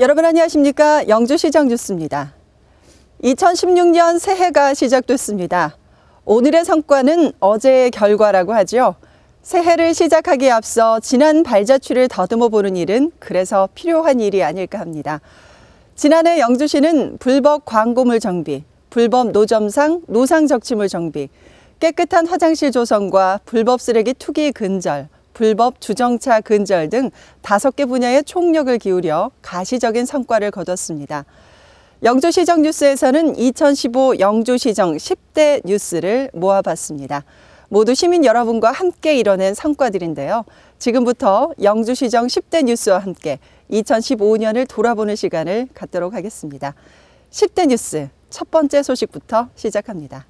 여러분 안녕하십니까? 영주시정 뉴스입니다. 2016년 새해가 시작됐습니다. 오늘의 성과는 어제의 결과라고 하죠. 새해를 시작하기에 앞서 지난 발자취를 더듬어 보는 일은 그래서 필요한 일이 아닐까 합니다. 지난해 영주시는 불법 광고물 정비, 불법 노점상, 노상 적치물 정비, 깨끗한 화장실 조성과 불법 쓰레기 투기 근절, 불법 주정차 근절 등 5개 분야에 총력을 기울여 가시적인 성과를 거뒀습니다. 영주시정 뉴스에서는 2015 영주시정 10대 뉴스를 모아봤습니다. 모두 시민 여러분과 함께 이뤄낸 성과들인데요. 지금부터 영주시정 10대 뉴스와 함께 2015년을 돌아보는 시간을 갖도록 하겠습니다. 10대 뉴스 첫 번째 소식부터 시작합니다.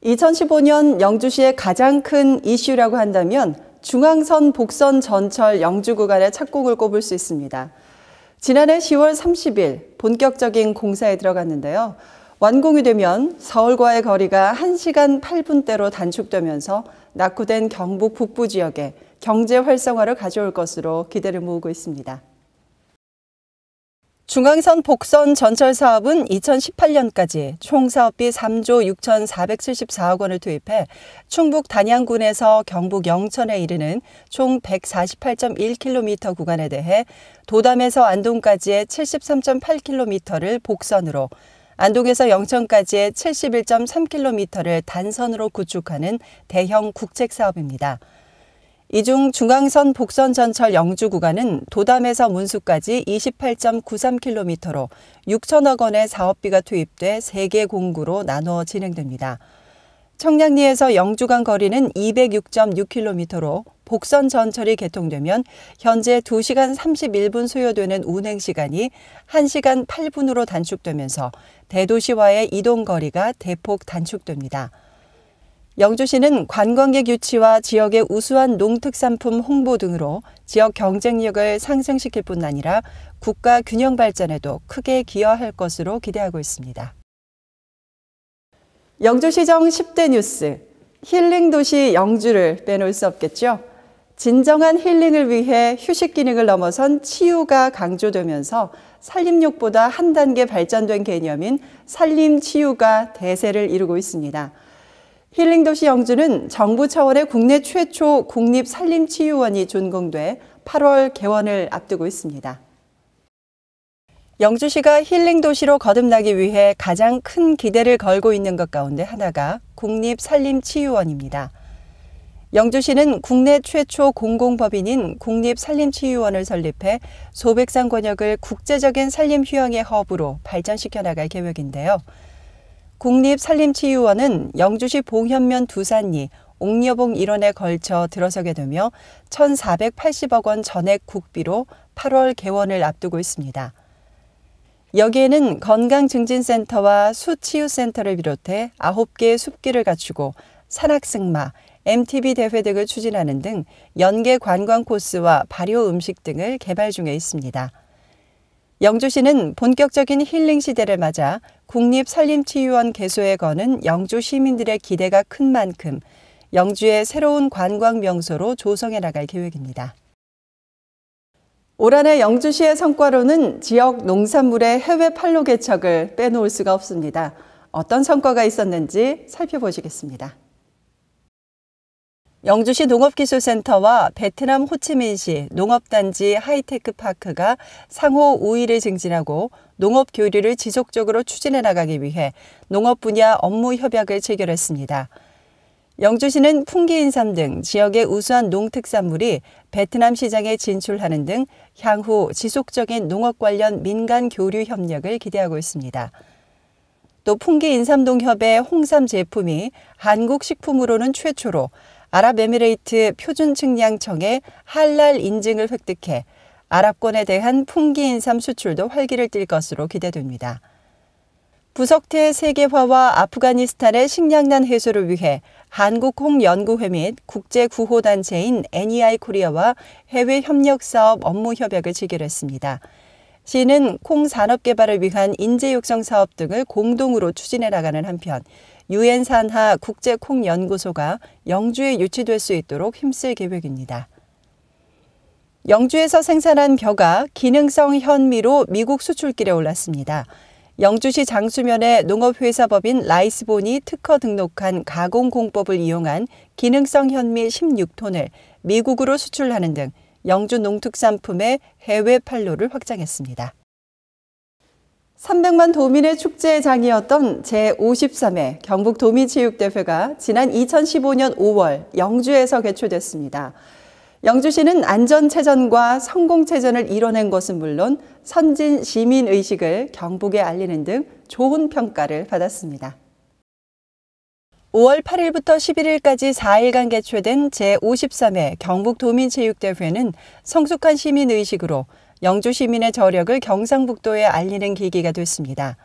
2015년 영주시의 가장 큰 이슈라고 한다면 중앙선 복선 전철 영주 구간의 착공을 꼽을 수 있습니다. 지난해 10월 30일 본격적인 공사에 들어갔는데요. 완공이 되면 서울과의 거리가 1시간 8분대로 단축되면서 낙후된 경북 북부 지역에 경제 활성화를 가져올 것으로 기대를 모으고 있습니다. 중앙선 복선 전철 사업은 2018년까지 총 사업비 3조 6,474억 원을 투입해 충북 단양군에서 경북 영천에 이르는 총 148.1km 구간에 대해 도담에서 안동까지의 73.8km를 복선으로, 안동에서 영천까지의 71.3km를 단선으로 구축하는 대형 국책 사업입니다. 이 중 중앙선 복선 전철 영주 구간은 도담에서 문수까지 28.93km로 6천억 원의 사업비가 투입돼 3개 공구로 나누어 진행됩니다. 청량리에서 영주 간 거리는 206.6km로 복선 전철이 개통되면 현재 2시간 31분 소요되는 운행 시간이 1시간 8분으로 단축되면서 대도시와의 이동 거리가 대폭 단축됩니다. 영주시는 관광객 유치와 지역의 우수한 농특산품 홍보 등으로 지역 경쟁력을 상승시킬 뿐 아니라 국가 균형 발전에도 크게 기여할 것으로 기대하고 있습니다. 영주시정 10대 뉴스, 힐링도시 영주를 빼놓을 수 없겠죠. 진정한 힐링을 위해 휴식 기능을 넘어선 치유가 강조되면서 산림욕보다 한 단계 발전된 개념인 산림치유가 대세를 이루고 있습니다. 힐링도시 영주는 정부 차원의 국내 최초 국립산림치유원이 준공돼 8월 개원을 앞두고 있습니다. 영주시가 힐링도시로 거듭나기 위해 가장 큰 기대를 걸고 있는 것 가운데 하나가 국립산림치유원입니다. 영주시는 국내 최초 공공법인인 국립산림치유원을 설립해 소백산 권역을 국제적인 산림휴양의 허브로 발전시켜 나갈 계획인데요. 국립산림치유원은 영주시 봉현면 두산리, 옥녀봉 일원에 걸쳐 들어서게 되며 1,480억 원 전액 국비로 8월 개원을 앞두고 있습니다. 여기에는 건강증진센터와 수치유센터를 비롯해 9개의 숲길을 갖추고 산악승마, MTB 대회 등을 추진하는 등 연계 관광 코스와 발효 음식 등을 개발 중에 있습니다. 영주시는 본격적인 힐링 시대를 맞아 국립산림치유원 개소에 거는 영주 시민들의 기대가 큰 만큼 영주의 새로운 관광 명소로 조성해 나갈 계획입니다. 올 한해 영주시의 성과로는 지역 농산물의 해외 판로 개척을 빼놓을 수가 없습니다. 어떤 성과가 있었는지 살펴보시겠습니다. 영주시 농업기술센터와 베트남 호치민시 농업단지 하이테크파크가 상호 우위를 증진하고 농업 교류를 지속적으로 추진해 나가기 위해 농업 분야 업무 협약을 체결했습니다. 영주시는 풍기인삼 등 지역의 우수한 농특산물이 베트남 시장에 진출하는 등 향후 지속적인 농업 관련 민간 교류 협력을 기대하고 있습니다. 또 풍기인삼농협의 홍삼 제품이 한국 식품으로는 최초로 아랍에미레이트 표준측량청의 할랄 인증을 획득해 아랍권에 대한 풍기인삼 수출도 활기를 띨 것으로 기대됩니다. 부석태 세계화와 아프가니스탄의 식량난 해소를 위해 한국콩연구회 및 국제구호단체인 NEI 코리아와 해외 협력사업 업무 협약을 체결했습니다. 시는 콩 산업 개발을 위한 인재 육성 사업 등을 공동으로 추진해 나가는 한편 UN 산하 국제콩연구소가 영주에 유치될 수 있도록 힘쓸 계획입니다. 영주에서 생산한 벼가 기능성 현미로 미국 수출길에 올랐습니다. 영주시 장수면의 농업회사법인 라이스본이 특허 등록한 가공공법을 이용한 기능성 현미 16톤을 미국으로 수출하는 등 영주 농특산품의 해외 판로를 확장했습니다. 300만 도민의 축제의 장이었던 제53회 경북도민체육대회가 지난 2015년 5월 영주에서 개최됐습니다. 영주시는 안전체전과 성공체전을 이뤄낸 것은 물론 선진 시민의식을 경북에 알리는 등 좋은 평가를 받았습니다. 5월 8일부터 11일까지 4일간 개최된 제53회 경북도민체육대회는 성숙한 시민의식으로 영주 시민의 저력을 경상북도에 알리는 계기가 됐습니다.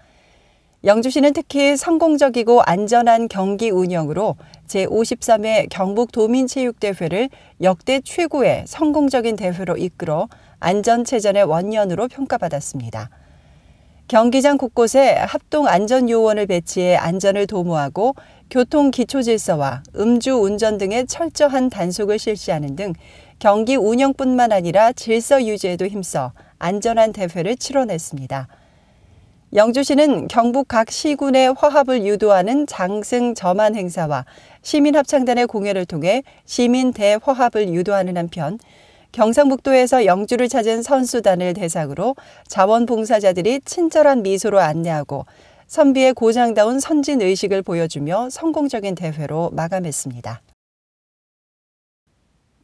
영주시는 특히 성공적이고 안전한 경기 운영으로 제53회 경북도민체육대회를 역대 최고의 성공적인 대회로 이끌어 안전체전의 원년으로 평가받았습니다. 경기장 곳곳에 합동안전요원을 배치해 안전을 도모하고 교통기초질서와 음주운전 등의 철저한 단속을 실시하는 등 경기 운영뿐만 아니라 질서 유지에도 힘써 안전한 대회를 치러냈습니다. 영주시는 경북 각 시군의 화합을 유도하는 장승 점안 행사와 시민합창단의 공연을 통해 시민 대화합을 유도하는 한편 경상북도에서 영주를 찾은 선수단을 대상으로 자원봉사자들이 친절한 미소로 안내하고 선비의 고장다운 선진의식을 보여주며 성공적인 대회로 마감했습니다.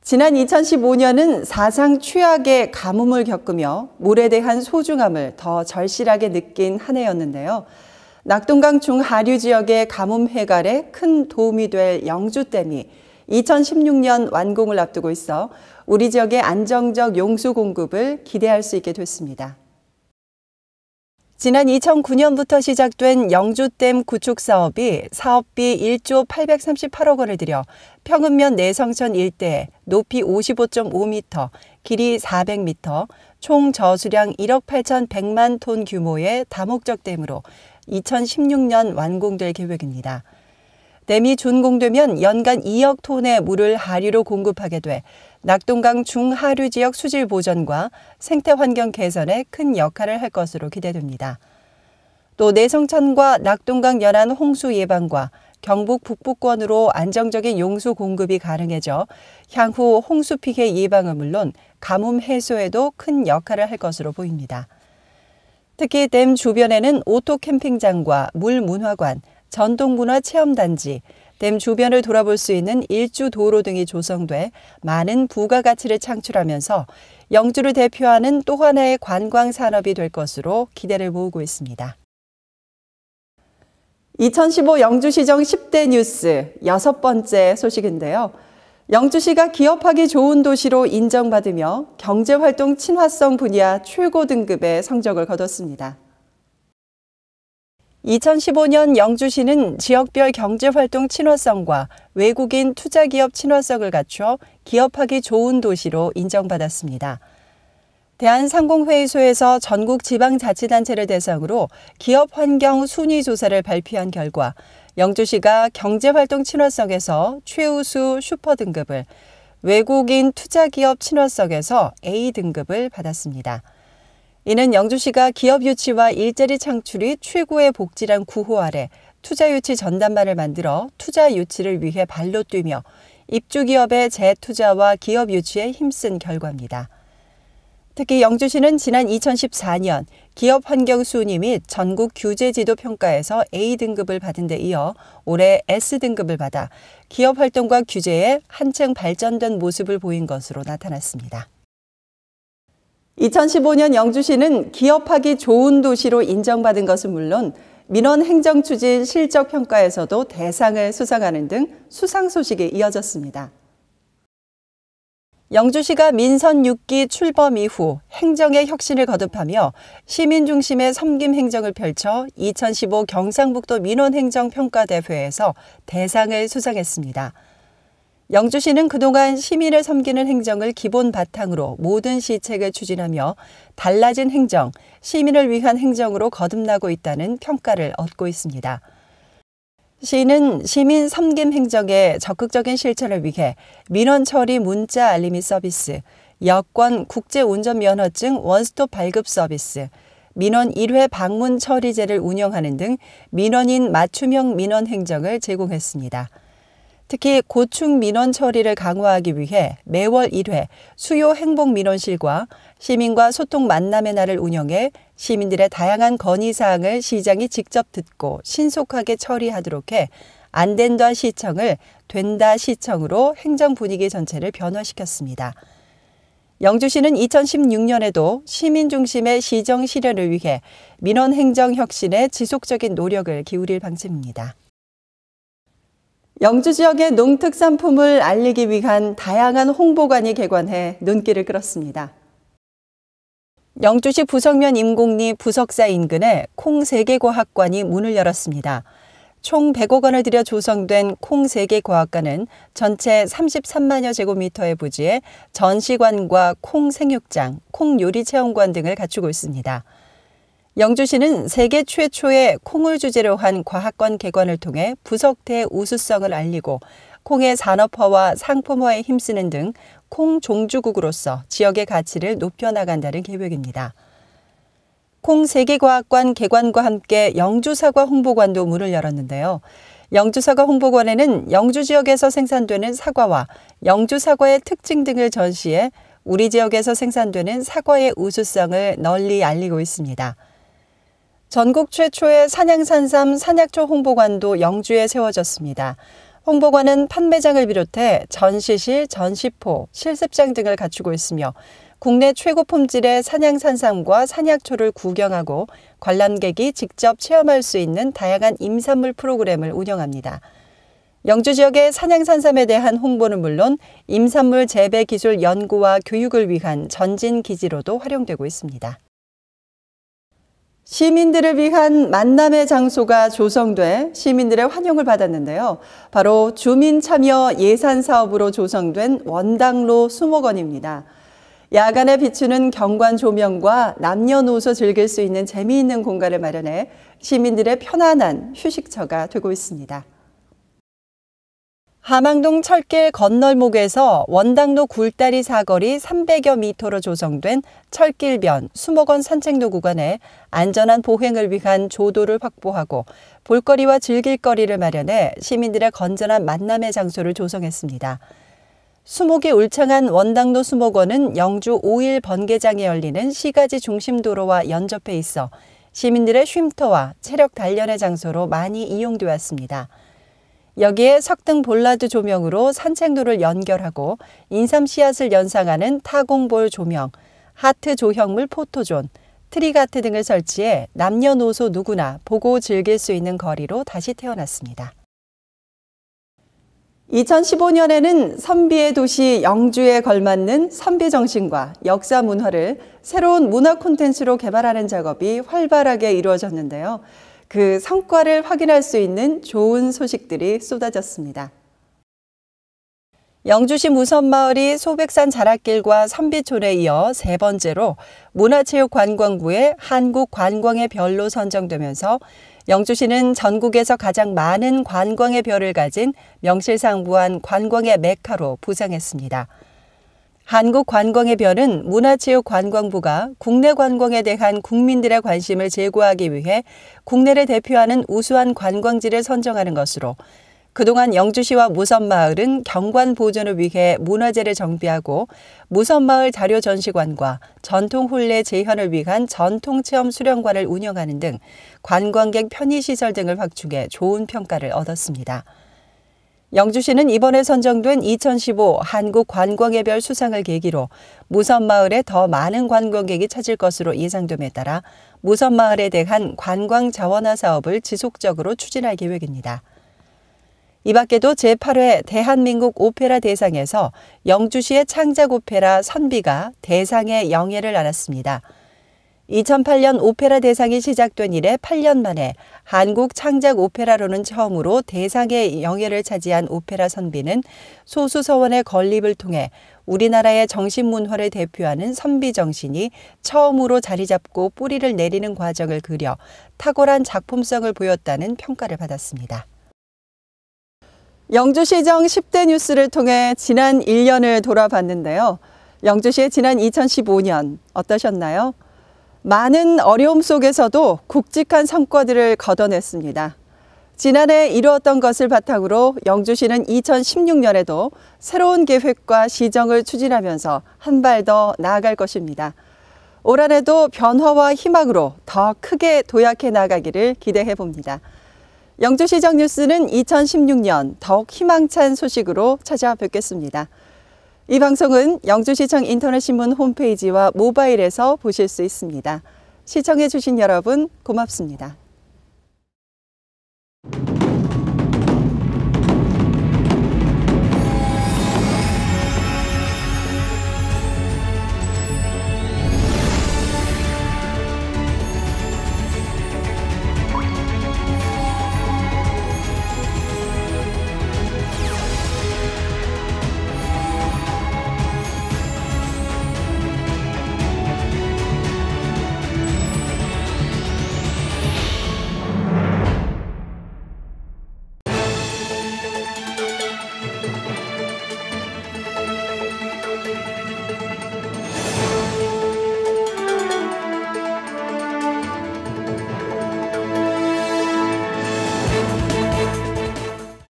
지난 2015년은 사상 최악의 가뭄을 겪으며 물에 대한 소중함을 더 절실하게 느낀 한 해였는데요. 낙동강 중하류 지역의 가뭄 해갈에 큰 도움이 될 영주댐이 2016년 완공을 앞두고 있어 우리 지역의 안정적 용수 공급을 기대할 수 있게 됐습니다. 지난 2009년부터 시작된 영주댐 구축 사업이 사업비 1조 838억 원을 들여 평읍면 내성천 일대에 높이 55.5m, 길이 400m, 총 저수량 1억 8,100만 톤 규모의 다목적 댐으로 2016년 완공될 계획입니다. 댐이 준공되면 연간 2억 톤의 물을 하류로 공급하게 돼 낙동강 중하류 지역 수질 보전과 생태 환경 개선에 큰 역할을 할 것으로 기대됩니다. 또 내성천과 낙동강 연안 홍수 예방과 경북 북부권으로 안정적인 용수 공급이 가능해져 향후 홍수 피해 예방은 물론 가뭄 해소에도 큰 역할을 할 것으로 보입니다. 특히 댐 주변에는 오토 캠핑장과 물문화관, 전통문화 체험단지, 댐 주변을 돌아볼 수 있는 일주 도로 등이 조성돼 많은 부가가치를 창출하면서 영주를 대표하는 또 하나의 관광 산업이 될 것으로 기대를 모으고 있습니다. 2015 영주시정 10대 뉴스 6번째 소식인데요. 영주시가 기업하기 좋은 도시로 인정받으며 경제활동 친화성 분야 최고 등급의 성적을 거뒀습니다. 2015년 영주시는 지역별 경제활동 친화성과 외국인 투자기업 친화성을 갖춰 기업하기 좋은 도시로 인정받았습니다. 대한상공회의소에서 전국 지방자치단체를 대상으로 기업환경 순위조사를 발표한 결과 영주시가 경제활동 친화성에서 최우수 슈퍼등급을, 외국인 투자기업 친화성에서 A등급을 받았습니다. 이는 영주시가 기업 유치와 일자리 창출이 최고의 복지란 구호 아래 투자 유치 전담반을 만들어 투자 유치를 위해 발로 뛰며 입주기업의 재투자와 기업 유치에 힘쓴 결과입니다. 특히 영주시는 지난 2014년 기업 환경 순위 및 전국 규제 지도 평가에서 A등급을 받은 데 이어 올해 S등급을 받아 기업 활동과 규제에 한층 발전된 모습을 보인 것으로 나타났습니다. 2015년 영주시는 기업하기 좋은 도시로 인정받은 것은 물론 민원 행정 추진 실적 평가에서도 대상을 수상하는 등 수상 소식이 이어졌습니다. 영주시가 민선 6기 출범 이후 행정의 혁신을 거듭하며 시민 중심의 섬김 행정을 펼쳐 2015 경상북도 민원행정평가대회에서 대상을 수상했습니다. 영주시는 그동안 시민을 섬기는 행정을 기본 바탕으로 모든 시책을 추진하며 달라진 행정, 시민을 위한 행정으로 거듭나고 있다는 평가를 얻고 있습니다. 시는 시민 섬김 행정의 적극적인 실천을 위해 민원 처리 문자 알림이 서비스, 여권 국제운전면허증 원스톱 발급 서비스, 민원 1회 방문 처리제를 운영하는 등 민원인 맞춤형 민원 행정을 제공했습니다. 특히 고충 민원 처리를 강화하기 위해 매월 1회 수요 행복 민원실과 시민과 소통 만남의 날을 운영해 시민들의 다양한 건의사항을 시장이 직접 듣고 신속하게 처리하도록 해 안 된다 시청을 된다 시청으로 행정 분위기 전체를 변화시켰습니다. 영주시는 2016년에도 시민 중심의 시정 실현을 위해 민원 행정 혁신에 지속적인 노력을 기울일 방침입니다. 영주 지역의 농특산품을 알리기 위한 다양한 홍보관이 개관해 눈길을 끌었습니다. 영주시 부석면 임곡리 부석사 인근에 콩세계과학관이 문을 열었습니다. 총 100억 원을 들여 조성된 콩세계과학관은 전체 33만여 제곱미터의 부지에 전시관과 콩생육장, 콩요리체험관 등을 갖추고 있습니다. 영주시는 세계 최초의 콩을 주제로 한 과학관 개관을 통해 부석대의 우수성을 알리고 콩의 산업화와 상품화에 힘쓰는 등 콩 종주국으로서 지역의 가치를 높여나간다는 계획입니다. 콩세계과학관 개관과 함께 영주사과 홍보관도 문을 열었는데요. 영주사과 홍보관에는 영주 지역에서 생산되는 사과와 영주사과의 특징 등을 전시해 우리 지역에서 생산되는 사과의 우수성을 널리 알리고 있습니다. 전국 최초의 산양산삼 산약초 홍보관도 영주에 세워졌습니다. 홍보관은 판매장을 비롯해 전시실, 전시포, 실습장 등을 갖추고 있으며 국내 최고 품질의 산양산삼과 산약초를 구경하고 관람객이 직접 체험할 수 있는 다양한 임산물 프로그램을 운영합니다. 영주 지역의 산양산삼에 대한 홍보는 물론 임산물 재배 기술 연구와 교육을 위한 전진 기지로도 활용되고 있습니다. 시민들을 위한 만남의 장소가 조성돼 시민들의 환영을 받았는데요. 바로 주민 참여 예산 사업으로 조성된 원당로 수목원입니다. 야간에 비추는 경관 조명과 남녀노소 즐길 수 있는 재미있는 공간을 마련해 시민들의 편안한 휴식처가 되고 있습니다. 함항동 철길 건널목에서 원당로 굴다리 사거리 300여 미터로 조성된 철길변 수목원 산책로 구간에 안전한 보행을 위한 조도를 확보하고 볼거리와 즐길거리를 마련해 시민들의 건전한 만남의 장소를 조성했습니다. 수목이 울창한 원당로 수목원은 영주 5일 번개장에 열리는 시가지 중심도로와 연접해 있어 시민들의 쉼터와 체력 단련의 장소로 많이 이용되었습니다. 여기에 석등 볼라드 조명으로 산책로를 연결하고 인삼 씨앗을 연상하는 타공볼 조명, 하트 조형물 포토존, 트리가트 등을 설치해 남녀노소 누구나 보고 즐길 수 있는 거리로 다시 태어났습니다. 2015년에는 선비의 도시 영주에 걸맞는 선비 정신과 역사 문화를 새로운 문화 콘텐츠로 개발하는 작업이 활발하게 이루어졌는데요. 그 성과를 확인할 수 있는 좋은 소식들이 쏟아졌습니다. 영주시 무선마을이 소백산 자락길과 선비촌에 이어 세 번째로 문화체육관광부의 한국관광의 별로 선정되면서 영주시는 전국에서 가장 많은 관광의 별을 가진 명실상부한 관광의 메카로 부상했습니다. 한국관광의 별은 문화체육관광부가 국내 관광에 대한 국민들의 관심을 제고하기 위해 국내를 대표하는 우수한 관광지를 선정하는 것으로 그동안 영주시와 무선마을은 경관 보존을 위해 문화재를 정비하고 무선마을 자료전시관과 전통혼례 재현을 위한 전통체험 수련관을 운영하는 등 관광객 편의시설 등을 확충해 좋은 평가를 얻었습니다. 영주시는 이번에 선정된 2015 한국관광의 별 수상을 계기로 무선마을에 더 많은 관광객이 찾을 것으로 예상됨에 따라 무선마을에 대한 관광 자원화 사업을 지속적으로 추진할 계획입니다. 이 밖에도 제8회 대한민국 오페라 대상에서 영주시의 창작 오페라 선비가 대상의 영예를 알았습니다. 2008년 오페라 대상이 시작된 이래 8년 만에 한국 창작 오페라로는 처음으로 대상의 영예를 차지한 오페라 선비는 소수서원의 건립을 통해 우리나라의 정신문화를 대표하는 선비 정신이 처음으로 자리 잡고 뿌리를 내리는 과정을 그려 탁월한 작품성을 보였다는 평가를 받았습니다. 영주시정 10대 뉴스를 통해 지난 1년을 돌아봤는데요. 영주시의 지난 2015년 어떠셨나요? 많은 어려움 속에서도 굵직한 성과들을 거둬냈습니다. 지난해 이루었던 것을 바탕으로 영주시는 2016년에도 새로운 계획과 시정을 추진하면서 한 발 더 나아갈 것입니다. 올 한해도 변화와 희망으로 더 크게 도약해 나가기를 기대해 봅니다. 영주시정 뉴스는 2016년 더욱 희망찬 소식으로 찾아뵙겠습니다. 이 방송은 영주시청 인터넷신문 홈페이지와 모바일에서 보실 수 있습니다. 시청해 주신 여러분 고맙습니다.